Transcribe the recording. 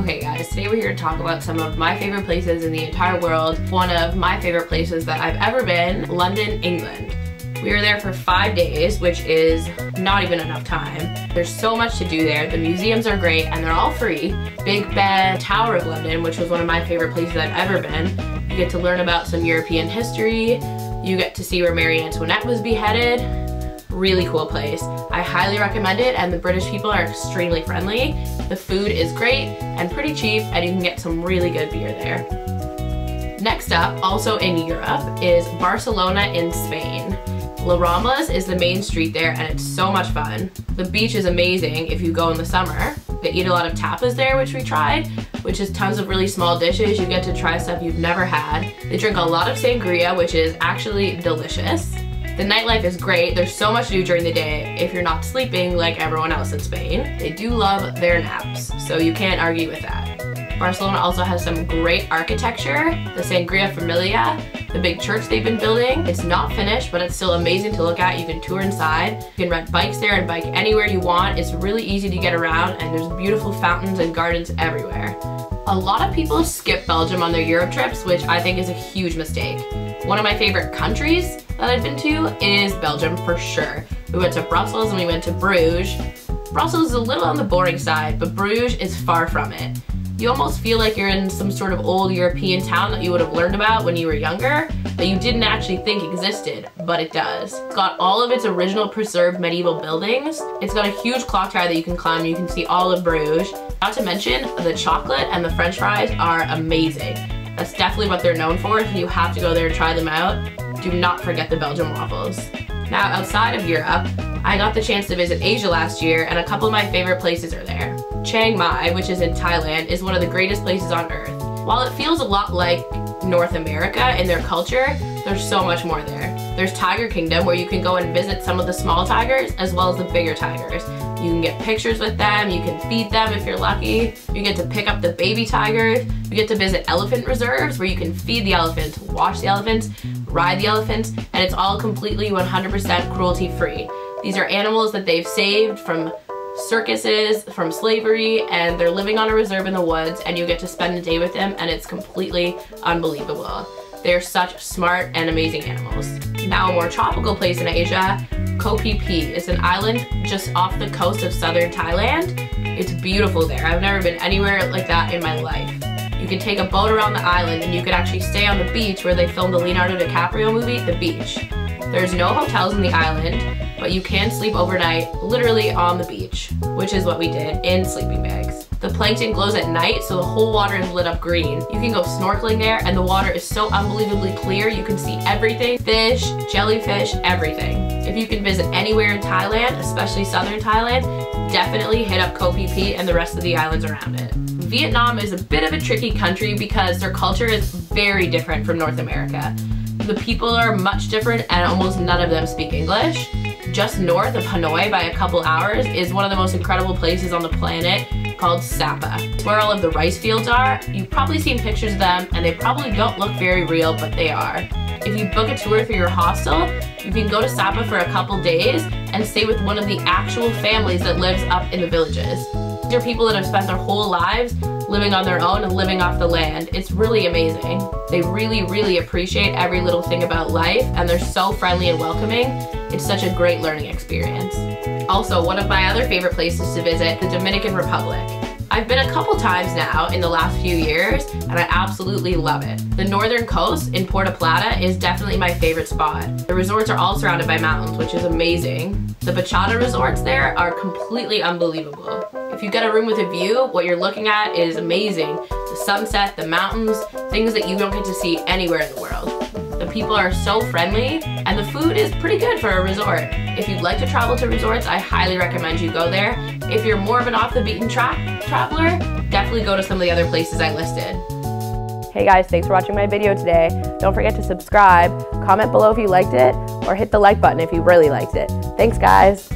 Okay guys, today we're here to talk about some of my favorite places in the entire world. One of my favorite places that I've ever been, London, England. We were there for 5 days, which is not even enough time. There's so much to do there. The museums are great and they're all free. Big Ben, Tower of London, which was one of my favorite places I've ever been. You get to learn about some European history. You get to see where Marie Antoinette was beheaded. Really cool place. I highly recommend it, and the British people are extremely friendly. The food is great and pretty cheap, and you can get some really good beer there. Next up, also in Europe, is Barcelona in Spain. La Ramblas is the main street there, and it's so much fun. The beach is amazing if you go in the summer. They eat a lot of tapas there, which we tried, which is tons of really small dishes. You get to try stuff you've never had. They drink a lot of sangria, which is actually delicious. The nightlife is great. There's so much to do during the day if you're not sleeping like everyone else in Spain. They do love their naps, so you can't argue with that. Barcelona also has some great architecture. The Sagrada Familia, the big church they've been building. It's not finished, but it's still amazing to look at. You can tour inside. You can rent bikes there and bike anywhere you want. It's really easy to get around, and there's beautiful fountains and gardens everywhere. A lot of people skip Belgium on their Europe trips, which I think is a huge mistake. One of my favorite countries that I've been to is Belgium for sure. We went to Brussels and we went to Brugge. Brussels is a little on the boring side, but Brugge is far from it. You almost feel like you're in some sort of old European town that you would have learned about when you were younger, that you didn't actually think existed, but it does. It's got all of its original preserved medieval buildings. It's got a huge clock tower that you can climb. You can see all of Bruges. Not to mention, the chocolate and the French fries are amazing. That's definitely what they're known for, so you have to go there and try them out. Do not forget the Belgian waffles. Now, outside of Europe, I got the chance to visit Asia last year, and a couple of my favorite places are there. Chiang Mai, which is in Thailand, is one of the greatest places on earth. While it feels a lot like North America in their culture, there's so much more there. There's Tiger Kingdom, where you can go and visit some of the small tigers as well as the bigger tigers. You can get pictures with them, you can feed them if you're lucky. You get to pick up the baby tigers. You get to visit elephant reserves where you can feed the elephants, wash the elephants, ride the elephants, and it's all completely 100% cruelty free. These are animals that they've saved from circuses, from slavery, and they're living on a reserve in the woods, and you get to spend a day with them, and it's completely unbelievable. They're such smart and amazing animals. Now, a more tropical place in Asia, Phi Phi is an island just off the coast of southern Thailand. It's beautiful there. I've never been anywhere like that in my life. You can take a boat around the island, and you could actually stay on the beach where they filmed the Leonardo DiCaprio movie, The Beach. There's no hotels in the island, but you can sleep overnight literally on the beach, which is what we did in sleeping bags. The plankton glows at night, so the whole water is lit up green. You can go snorkeling there, and the water is so unbelievably clear. You can see everything, fish, jellyfish, everything. If you can visit anywhere in Thailand, especially southern Thailand, definitely hit up Phi Phi and the rest of the islands around it. Vietnam is a bit of a tricky country because their culture is very different from North America. The people are much different, and almost none of them speak English. Just north of Hanoi by a couple hours is one of the most incredible places on the planet called Sapa. It's where all of the rice fields are. You've probably seen pictures of them, and they probably don't look very real, but they are. If you book a tour for your hostel, you can go to Sapa for a couple days and stay with one of the actual families that lives up in the villages. These are people that have spent their whole lives living on their own and living off the land. It's really amazing. They really, really appreciate every little thing about life, and they're so friendly and welcoming. It's such a great learning experience. Also, one of my other favorite places to visit, the Dominican Republic. I've been a couple times now in the last few years, and I absolutely love it. The northern coast in Puerto Plata is definitely my favorite spot. The resorts are all surrounded by mountains, which is amazing. The bachata resorts there are completely unbelievable. If you get a room with a view, what you're looking at is amazing. The sunset, the mountains, things that you don't get to see anywhere in the world. The people are so friendly, and the food is pretty good for a resort. If you'd like to travel to resorts, I highly recommend you go there. If you're more of an off-the-beaten-track traveler, definitely go to some of the other places I listed. Hey guys, thanks for watching my video today. Don't forget to subscribe, comment below if you liked it, or hit the like button if you really liked it. Thanks guys.